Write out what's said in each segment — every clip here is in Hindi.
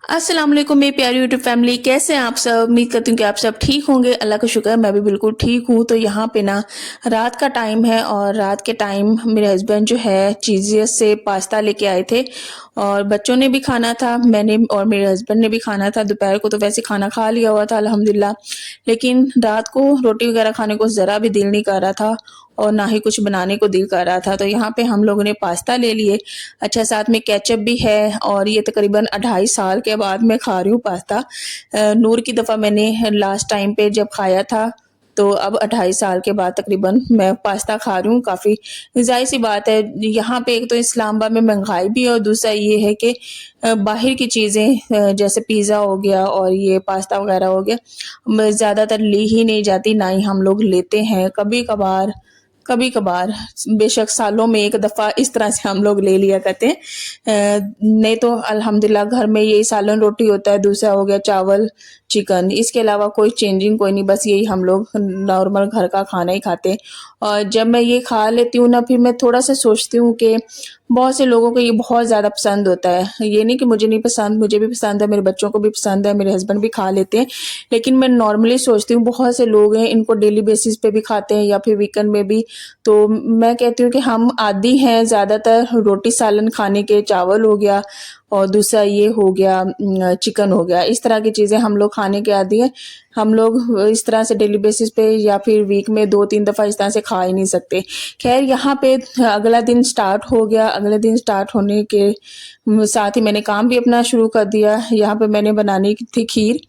अस्सलाम वालेकुम मेरी प्यारी यूट्यूब फैमिली, कैसे हैं आप सब। उम्मीद करती हूँ कि आप सब ठीक होंगे। अल्लाह का शुक्र है मैं भी बिल्कुल ठीक हूँ। तो यहाँ पे ना रात का टाइम है और रात के टाइम मेरे हस्बैंड जो है चीज़ियस से पास्ता लेके आए थे और बच्चों ने भी खाना था, मैंने और मेरे हस्बैंड ने भी खाना था। दोपहर को तो वैसे खाना खा लिया हुआ था अल्हम्दुलिल्लाह, लेकिन रात को रोटी वगैरह खाने को ज़रा भी दिल नहीं कर रहा था और ना ही कुछ बनाने को दिल कर रहा था। तो यहाँ पे हम लोगों ने पास्ता ले लिए। अच्छा, साथ में केचप भी है और ये तकरीबन 2.5 साल के बाद मैं खा रही हूँ पास्ता। नूर की दफ़ा मैंने लास्ट टाइम पे जब खाया था, तो अब 2.5 साल के बाद तकरीबन मैं पास्ता खा रही हूँ। काफ़ी ज़ाहिर सी बात है, यहाँ पे एक तो इस्लामाबाद में महंगाई भी है और दूसरा ये है कि बाहर की चीज़ें जैसे पिज़्ज़ा हो गया और ये पास्ता वगैरह हो गया, ज़्यादातर ली ही नहीं जाती, ना ही हम लोग लेते हैं। कभी-कभार, बेशक सालों में एक दफ़ा इस तरह से हम लोग ले लिया करते हैं। नहीं तो अल्हम्दुलिल्लाह घर में यही सालन रोटी होता है, दूसरा हो गया चावल, चिकन, इसके अलावा कोई चेंजिंग कोई नहीं, बस यही हम लोग नॉर्मल घर का खाना ही खाते हैं। और जब मैं ये खा लेती हूँ ना, फिर मैं थोड़ा-सा सोचती हूँ कि बहुत से लोगों को ये बहुत ज़्यादा पसंद होता है। ये नहीं कि मुझे नहीं पसंद, मुझे भी पसंद है, मेरे बच्चों को भी पसंद है, मेरे हस्बैंड भी खा लेते हैं। लेकिन मैं नॉर्मली सोचती हूँ बहुत से लोग हैं इनको डेली बेसिस पे भी खाते हैं या फिर वीकेंड में भी। तो मैं कहती हूँ कि हम आदी हैं ज़्यादातर रोटी सालन खाने के, चावल हो गया और दूसरा ये हो गया चिकन हो गया, इस तरह की चीज़ें हम लोग खाने के आदी हैं। हम लोग इस तरह से डेली बेसिस पे या फिर वीक में 2-3 दफ़ा इस तरह से खा ही नहीं सकते। ख़ैर यहाँ पे अगला दिन स्टार्ट हो गया, अगले दिन स्टार्ट होने के साथ ही मैंने काम भी अपना शुरू कर दिया। यहाँ पे मैंने बनानी थी खीर।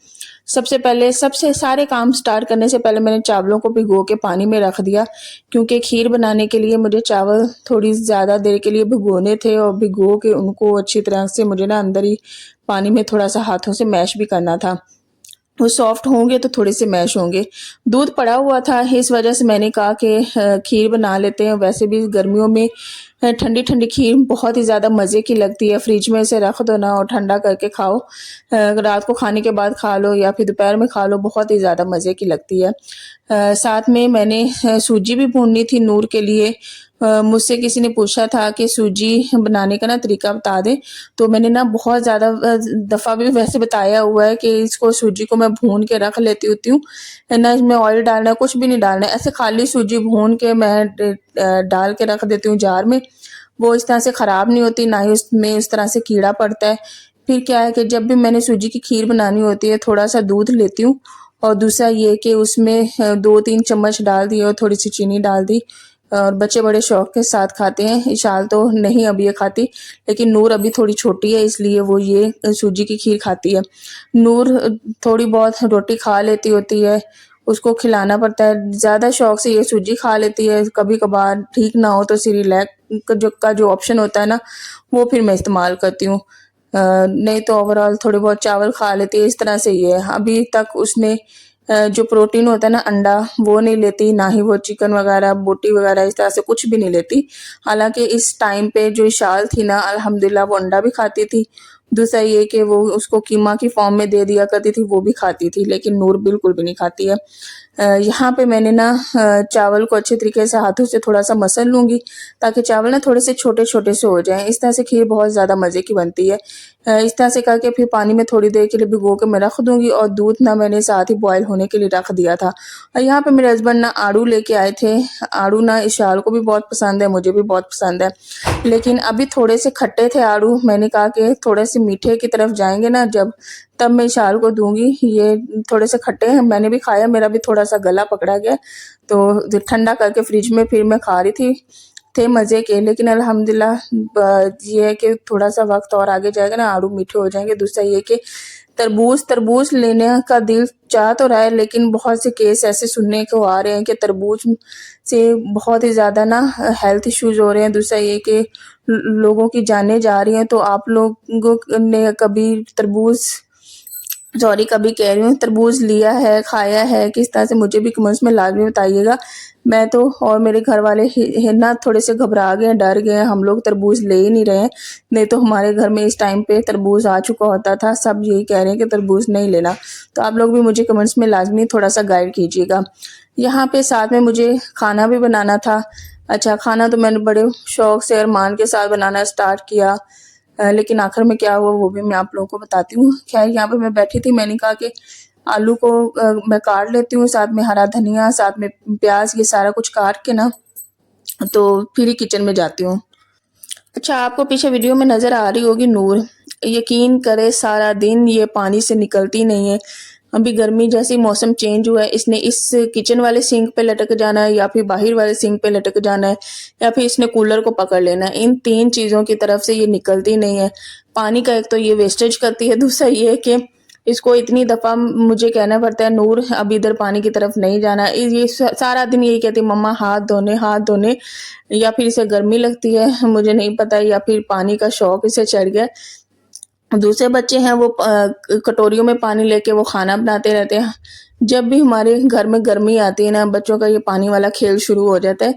सबसे पहले सबसे सारे काम स्टार्ट करने से पहले मैंने चावलों को भिगो के पानी में रख दिया, क्योंकि खीर बनाने के लिए मुझे चावल थोड़ी ज़्यादा देर के लिए भिगोने थे और भिगो के उनको अच्छी तरह से मुझे ना अंदर ही पानी में थोड़ा-सा हाथों से मैश भी करना था। वो सॉफ्ट होंगे तो थोड़े से मैश होंगे। दूध पड़ा हुआ था, इस वजह से मैंने कहा कि खीर बना लेते हैं। वैसे भी गर्मियों में ठंडी-ठंडी खीर बहुत ही ज़्यादा मज़े की लगती है। फ्रिज में इसे रख दो ना और ठंडा करके खाओ। रात को खाने के बाद खा लो या फिर दोपहर में खा लो, बहुत ही ज़्यादा मज़े की लगती है। साथ में मैंने सूजी भी भूननी थी नूर के लिए। मुझसे किसी ने पूछा था कि सूजी बनाने का ना तरीका बता दें, तो मैंने ना बहुत ज़्यादा दफ़ा भी वैसे बताया हुआ है कि इसको सूजी को मैं भून के रख लेती होती हूँ, ना इसमें ऑयल डालना है, कुछ भी नहीं डालना है। ऐसे खाली सूजी भून के मैं डाल के रख देती हूँ जार में। वो इस तरह से ख़राब नहीं होती, ना ही उसमें इस तरह से कीड़ा पड़ता है। फिर क्या है कि जब भी मैंने सूजी की खीर बनानी होती है, थोड़ा-सा दूध लेती हूँ और दूसरा ये कि उसमें 2-3 चम्मच डाल दिए और थोड़ी-सी चीनी डाल दी और बच्चे बड़े शौक के साथ खाते हैं। इशाल तो नहीं अब ये खाती, लेकिन नूर अभी थोड़ी छोटी है इसलिए वो ये सूजी की खीर खाती है। नूर थोड़ी बहुत रोटी खा लेती होती है, उसको खिलाना पड़ता है। ज़्यादा शौक से ये सूजी खा लेती है, कभी-कभार ठीक ना हो तो सेरेलैक का जो ऑप्शन होता है ना, वो फिर मैं इस्तेमाल करती हूँ। नहीं तो ओवरऑल थोड़े बहुत चावल खा लेती है, इस तरह से ये है। अभी तक उसने जो प्रोटीन होता है ना अंडा, वो नहीं लेती, ना ही वो चिकन वगैरह, बोटी वगैरह इस तरह से कुछ भी नहीं लेती। हालाँकि इस टाइम पे जो इशाल थी ना अल्हम्दुलिल्लाह वो अंडा भी खाती थी। दूसरा ये कि वो उसको कीमा की फ़ॉर्म में दे दिया करती थी, वो भी खाती थी, लेकिन नूर बिल्कुल भी नहीं खाती है। यहाँ पे मैंने ना चावल को अच्छे तरीके से हाथों से थोड़ा-सा मसल लूँगी, ताकि चावल ना थोड़े से छोटे-छोटे से हो जाएँ। इस तरह से खीर बहुत ज़्यादा मज़े की बनती है। इस तरह से करके फिर पानी में थोड़ी देर के लिए भिगो के मैं रख दूँगी और दूध ना मैंने साथ ही बॉयल होने के लिए रख दिया था। और यहाँ पे मेरे हस्बैंड ना आड़ू लेके आए थे। आड़ू ना इशाल को भी बहुत पसंद है, मुझे भी बहुत पसंद है। लेकिन अभी थोड़े से खट्टे थे आड़ू, मैंने कहा कि थोड़े से मीठे की तरफ जाएँगे ना जब, तब मैं इशाल को दूँगी। ये थोड़े से खट्टे हैं, मैंने भी खाया, मेरा भी थोड़ा-सा गला पकड़ा गया। तो ठंडा करके फ्रिज में फिर मैं खा रही थी। थे मज़े के, लेकिन अल्हम्दुलिल्लाह ये है कि थोड़ा-सा वक़्त और आगे जाएगा ना आड़ू मीठे हो जाएँगे। दूसरा ये कि तरबूज़ लेने का दिल चाह तो रहा है, लेकिन बहुत से केस ऐसे सुनने को आ रहे हैं कि तरबूज से बहुत ही ज़्यादा ना हेल्थ इश्यूज़ हो रहे हैं। दूसरा ये कि लोगों की जानें जा रही हैं। तो आप लोगों ने कभी कह रही हूँ तरबूज लिया है, खाया है, किस तरह से मुझे भी कमेंट्स में लाज़मी बताइएगा। मैं तो और मेरे घर वाले है ना थोड़े से घबरा गए हैं, डर गए हैं, हम लोग तरबूज ले ही नहीं रहे हैं। नहीं तो हमारे घर में इस टाइम पे तरबूज आ चुका होता था। सब यही कह रहे हैं कि तरबूज नहीं लेना। तो आप लोग भी मुझे कमेंट्स में लाज़मी थोड़ा-सा गाइड कीजिएगा। यहाँ पे साथ में मुझे खाना भी बनाना था। अच्छा, खाना तो मैंने बड़े शौक से अरमान के साथ बनाना स्टार्ट किया। लेकिन आखिर में क्या हुआ वो भी मैं आप लोगों को बताती हूँ। खैर यहाँ पे मैं बैठी थी, मैंने कहा कि आलू को मैं काट लेती हूँ, साथ में हरा धनिया, साथ में प्याज, ये सारा कुछ काट के ना तो फिर ही किचन में जाती हूँ। अच्छा, आपको पीछे वीडियो में नज़र आ रही होगी नूर, यकीन करे सारा दिन ये पानी से निकलती नहीं है। अभी गर्मी जैसी मौसम चेंज हुआ है, इसने इस किचन वाले सिंक पे लटक जाना है या फिर बाहर वाले सिंक पे लटक जाना है या फिर इसने कूलर को पकड़ लेना है। इन 3 चीज़ों की तरफ से ये निकलती नहीं है। पानी का एक तो ये वेस्टेज करती है, दूसरा ये है कि इसको इतनी दफ़ा मुझे कहना पड़ता है, नूर अब इधर पानी की तरफ नहीं जाना। ये सारा दिन यही कहती है, मम्मा हाथ धोने, या फिर इसे गर्मी लगती है मुझे नहीं पता, या फिर पानी का शौक इसे चढ़ गया। दूसरे बच्चे हैं वो कटोरियों में पानी लेके वो खाना बनाते रहते हैं। जब भी हमारे घर में गर्मी आती है ना, बच्चों का ये पानी वाला खेल शुरू हो जाता है।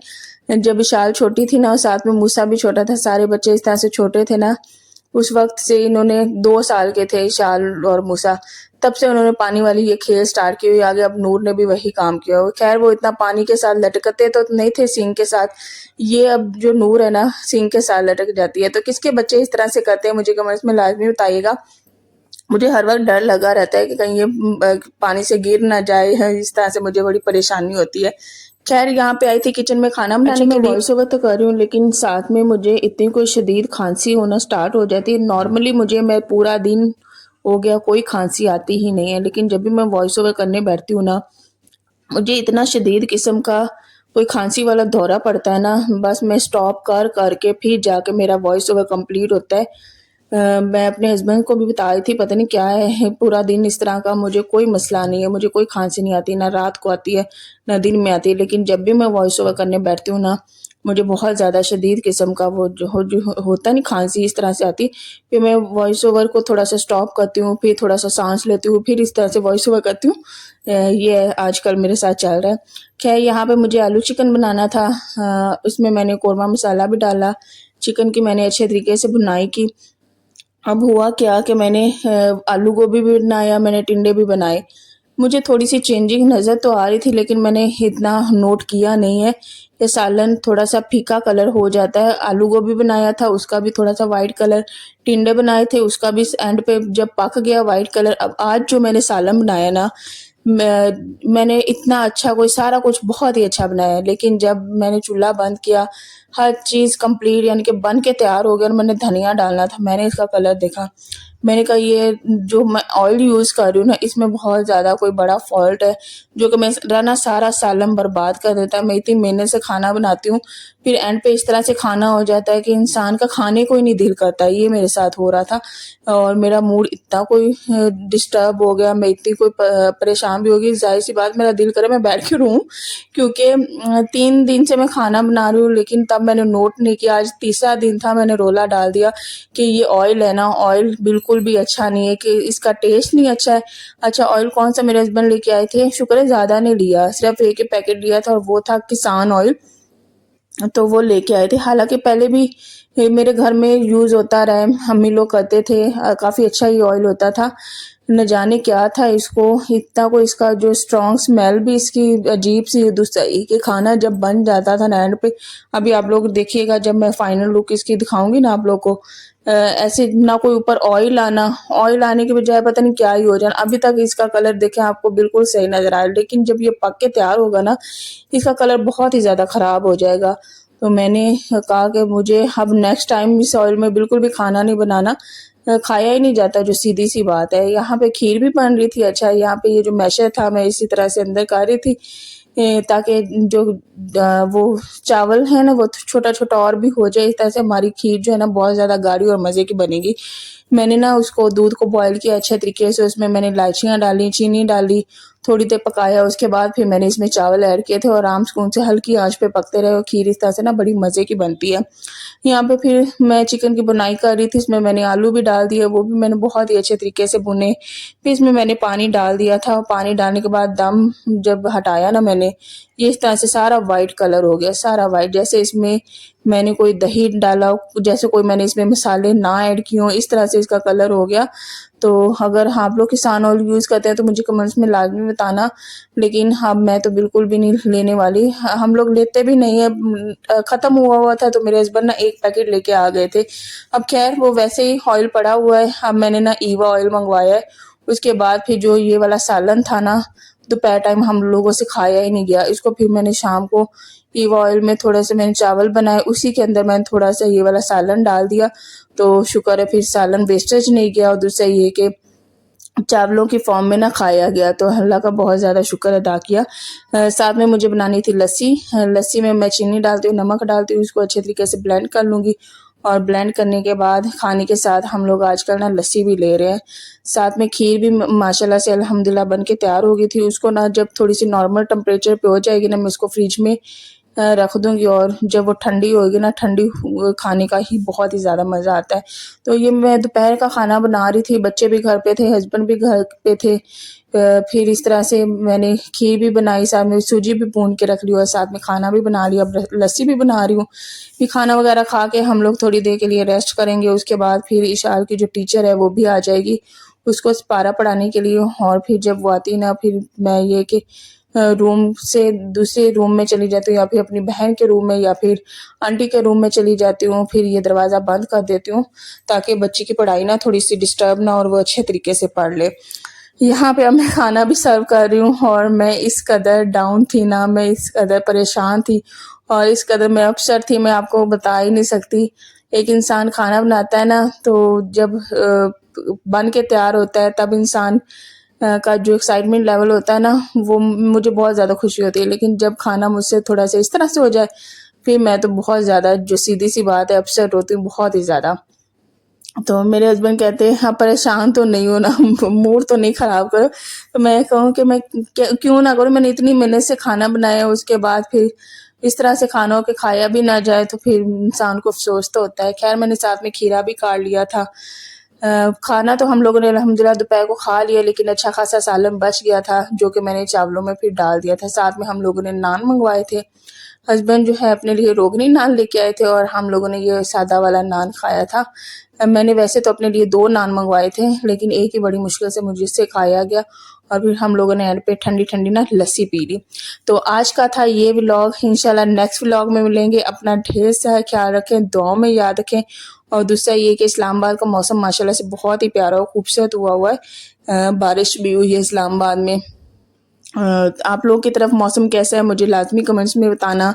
जब विशाल छोटी थी ना और साथ में मूसा भी छोटा था, सारे बच्चे इस तरह से छोटे थे ना, उस वक्त से इन्होंने 2 साल के थे विशाल और मूसा, तब से उन्होंने पानी वाली ये खेल स्टार्ट की हुई। आगे अब नूर ने भी वही काम किया हो। खैर वो इतना पानी के साथ लटकते तो नहीं थे सिंक के साथ, ये अब जो नूर है ना सिंक के साथ लटक जाती है। तो किसके बच्चे इस तरह से करते हैं मुझे कमेंट्स में लाजमी बताइएगा। मुझे हर वक्त डर लगा रहता है कि कहीं ये पानी से गिर ना जाए, इस तरह से मुझे बड़ी परेशानी होती है। खैर यहाँ पे आई थी किचन में खाना बनाने के लिए, वॉइस ओवर तो कर रही हूँ लेकिन साथ में मुझे इतनी कोई शदीद खांसी होना स्टार्ट हो जाती है। नॉर्मली मैं पूरा दिन हो गया कोई खांसी आती ही नहीं है, लेकिन जब भी मैं वॉइस ओवर करने बैठती हूँ ना, मुझे इतना शदीद किस्म का कोई खांसी वाला दौरा पड़ता है ना, बस मैं स्टॉप कर करके फिर जाके मेरा वॉइस ओवर कंप्लीट होता है। मैं अपने हस्बैंड को भी बता रही थी, पता नहीं क्या है, पूरा दिन इस तरह का मुझे कोई मसला नहीं है, मुझे कोई खांसी नहीं आती, ना रात को आती है ना दिन में आती है, लेकिन जब भी मैं वॉइस ओवर करने बैठती हूँ ना, मुझे बहुत ज़्यादा शदीद किस्म का वो जो होता नहीं, खांसी इस तरह से आती। फिर मैं वॉइस ओवर को थोड़ा सा स्टॉप करती हूँ, फिर थोड़ा सा सांस लेती हूँ, फिर इस तरह से वॉइस ओवर करती हूँ। ये आजकल मेरे साथ चल रहा है। खैर यहाँ पे मुझे आलू चिकन बनाना था, उसमें मैंने कोरमा मसाला भी डाला, चिकन की मैंने अच्छे तरीके से भुनाई की। अब हुआ क्या कि मैंने आलू गोभी भी बनाया, मैंने टिंडे भी बनाए। मुझे थोड़ी सी चेंजिंग नज़र तो आ रही थी, लेकिन मैंने इतना नोट किया नहीं है कि सालन थोड़ा सा फीका कलर हो जाता है। आलू गोभी बनाया था उसका भी थोड़ा सा वाइट कलर, टिंडे बनाए थे उसका भी एंड पे जब पक गया वाइट कलर। अब आज जो मैंने सालन बनाया ना, मैंने इतना अच्छा, कोई सारा कुछ बहुत ही अच्छा बनाया, लेकिन जब मैंने चूल्हा बंद किया, हर चीज़ कंप्लीट यानी कि बन के तैयार हो गया और मैंने धनिया डालना था, मैंने इसका कलर देखा, मैंने कहा ये जो मैं ऑयल यूज़ कर रही हूँ ना, इसमें बहुत ज़्यादा कोई बड़ा फॉल्ट है जो कि मेरा ना सारा सालन बर्बाद कर देता है। मैं इतनी मेहनत से खाना बनाती हूँ, फिर एंड पे इस तरह से खाना हो जाता है कि इंसान का खाने को ही नहीं दिल करता। ये मेरे साथ हो रहा था और मेरा मूड इतना कोई डिस्टर्ब हो गया, मैं इतनी कोई परेशान भी हो गई। ज़ाहिर सी बात मेरा दिल करे मैं बैठ के रोऊँ, क्योंकि 3 दिन से मैं खाना बना रही हूँ, लेकिन तब मैंने नोट नहीं किया। आज तीसरा दिन था, मैंने रोला डाल दिया कि ये ऑयल है ना, ऑयल बिल्कुल भी अच्छा नहीं है, कि इसका टेस्ट नहीं अच्छा है। अच्छा ऑयल कौन सा मेरे हस्बैंड लेके आए थे, शुक्र है ज़्यादा नहीं लिया, सिर्फ एक ही पैकेट लिया था और वो था किसान ऑयल, तो वो लेके आए थे। हालांकि पहले भी मेरे घर में यूज़ होता रहा है, मम्मी लोग करते थे, काफ़ी अच्छा ये ऑयल होता था। न जाने क्या था इसको, इतना को इसका जो स्ट्रॉन्ग स्मेल भी इसकी अजीब सी, दूसरा कि खाना जब बन जाता था ना एंड पे, अभी आप लोग देखिएगा जब मैं फाइनल लुक इसकी दिखाऊंगी ना आप लोग को, ऐसे ना कोई ऊपर ऑयल आने के बजाय पता नहीं क्या ही हो जाना। अभी तक इसका कलर देखें आपको बिल्कुल सही नजर आया, लेकिन जब ये पक के तैयार होगा ना, इसका कलर बहुत ही ज़्यादा ख़राब हो जाएगा। तो मैंने कहा कि मुझे अब नेक्स्ट टाइम इस ऑयल में बिल्कुल भी खाना नहीं बनाना, खाया ही नहीं जाता, जो सीधी सी बात है। यहाँ पे खीर भी बन रही थी। अच्छा यहाँ पे ये जो मैशर था मैं इसी तरह से अंदर कर रही थी, ताकि जो वो चावल है ना वो छोटा छोटा और भी हो जाए, इस तरह से हमारी खीर जो है ना बहुत ज़्यादा गाढ़ी और मज़े की बनेगी। मैंने ना उसको दूध को बॉयल किया अच्छे तरीके से, उसमें मैंने इलायचियाँ डाली, चीनी डाली, थोड़ी देर पकाया, उसके बाद फिर मैंने इसमें चावल ऐड किए थे और आराम सुकून से हल्की आंच पे पकते रहे और खीर इस तरह से ना बड़ी मज़े की बनती है। यहाँ पे फिर मैं चिकन की बुनाई कर रही थी, इसमें मैंने आलू भी डाल दिए, वो भी मैंने बहुत ही अच्छे तरीके से भुने। फिर इसमें मैंने पानी डाल दिया था, पानी डालने के बाद दम जब हटाया ना मैंने, ये इस तरह से सारा वाइट कलर हो गया, सारा वाइट, जैसे इसमें मैंने कोई दही डाला हो, जैसे कोई मैंने इसमें मसाले ना ऐड किए हों, इस तरह से इसका कलर हो गया। तो अगर आप लोग किसान ऑयल यूज़ करते हैं तो मुझे कमेंट्स में लाज़मी बताना, लेकिन हाँ, मैं तो बिल्कुल भी नहीं लेने वाली। हम लोग लेते भी नहीं है, ख़त्म हुआ था तो मेरे हस्बैंड ना 1 पैकेट लेके आ गए थे। अब ख़ैर वो वैसे ही ऑयल पड़ा हुआ है, अब मैंने ना ईवा ऑयल मंगवाया है। उसके बाद फिर जो ये वाला सालन था ना, दोपहर टाइम हम लोगों से खाया ही नहीं गया। इसको फिर मैंने शाम को ईवा ऑयल में थोड़े से मैंने चावल बनाए, उसी के अंदर मैंने थोड़ा सा ये वाला सालन डाल दिया, तो शुक्र है फिर सालन वेस्टेज नहीं गया और दूसरा ये कि चावलों की फॉर्म में ना खाया गया, तो अल्लाह का बहुत ज़्यादा शुक्र अदा किया। साथ में मुझे बनानी थी लस्सी। लस्सी में मैं चीनी डालती हूँ, नमक डालती हूँ, उसको अच्छे तरीके से ब्लेंड कर लूँगी और ब्लेंड करने के बाद खाने के साथ हम लोग आजकल ना लस्सी भी ले रहे हैं। साथ में खीर भी माशाल्लाह से अल्हम्दुलिल्लाह बन के तैयार हो गई थी। उसको ना जब थोड़ी सी नॉर्मल टेम्परेचर पे हो जाएगी ना, मैं उसको फ्रिज में रख दूँगी और जब वो ठंडी होएगी ना, ठंडी खाने का ही बहुत ही ज़्यादा मज़ा आता है। तो ये मैं दोपहर का खाना बना रही थी, बच्चे भी घर पे थे, हस्बैंड भी घर पे थे। फिर इस तरह से मैंने खीर भी बनाई, साथ में सूजी भी भून के रख ली और साथ में खाना भी बना लिया, अब लस्सी भी बना रही हूँ। फिर खाना वगैरह खा के हम लोग थोड़ी देर के लिए रेस्ट करेंगे, उसके बाद फिर इशार की जो टीचर है वो भी आ जाएगी, उसको पारा पढ़ाने के लिए, और फिर जब वो आती है ना, फिर मैं ये कि रूम से दूसरे रूम में चली जाती हूँ या फिर अपनी बहन के रूम में या फिर आंटी के रूम में चली जाती हूँ। फिर ये दरवाज़ा बंद कर देती हूँ ताकि बच्ची की पढ़ाई ना थोड़ी सी डिस्टर्ब ना और वो अच्छे तरीके से पढ़ ले। यहाँ पे अब मैं खाना भी सर्व कर रही हूँ और मैं इस कदर डाउन थी ना, मैं इस कदर परेशान थी और इस कदर मैं अपसेट थी, मैं आपको बता ही नहीं सकती। एक इंसान खाना बनाता है ना, तो जब बन के तैयार होता है तब इंसान का जो एक्साइटमेंट लेवल होता है ना, वो मुझे बहुत ज़्यादा खुशी होती है, लेकिन जब खाना मुझसे थोड़ा सा इस तरह से हो जाए, फिर मैं तो बहुत ज़्यादा, जो सीधी सी बात है, अपसेट होती हूँ बहुत ही ज़्यादा। तो मेरे हस्बैंड कहते हैं, हाँ परेशान तो नहीं हो ना, मूड तो नहीं ख़राब करो। तो मैं कहूँ कि मैं क्यों ना करूँ, मैंने इतनी मेहनत से खाना बनाया, उसके बाद फिर इस तरह से खाना हो के खाया भी ना जाए तो फिर इंसान को अफसोस तो होता है। खैर मैंने साथ में खीरा भी काट लिया था। खाना तो हम लोगों ने अल्हम्दुलिल्लाह दोपहर को खा लिया, लेकिन अच्छा खासा सालन बच गया था जो कि मैंने चावलों में फिर डाल दिया था। साथ में हम लोगों ने नान मंगवाए थे। हस्बैंड जो है अपने लिए रोगनी नान लेके आए थे और हम लोगों ने ये सादा वाला नान खाया था। मैंने वैसे तो अपने लिए 2 नान मंगवाए थे, लेकिन एक ही बड़ी मुश्किल से मुझसे खाया गया और फिर हम लोगों ने एंड पे ठंडी-ठंडी ना लस्सी पी ली। तो आज का था ये व्लॉग, इंशाल्लाह नेक्स्ट व्लॉग में मिलेंगे। अपना ढेर सारा ख्याल रखें, दुआओं में याद रखें और दूसरा ये कि इस्लामाबाद का मौसम माशाल्लाह से बहुत ही प्यारा और खूबसूरत हुआ है। बारिश भी हुई है इस्लामाबाद में। आप लोगों की तरफ मौसम कैसा है मुझे लाज़मी कमेंट्स में बताना।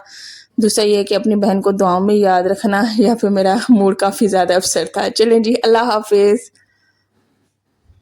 दूसरा ये है कि अपनी बहन को दुआओं में याद रखना, या फिर मेरा मूड काफ़ी ज़्यादा अपसेट था। चलें जी, अल्लाह हाफ़िज़।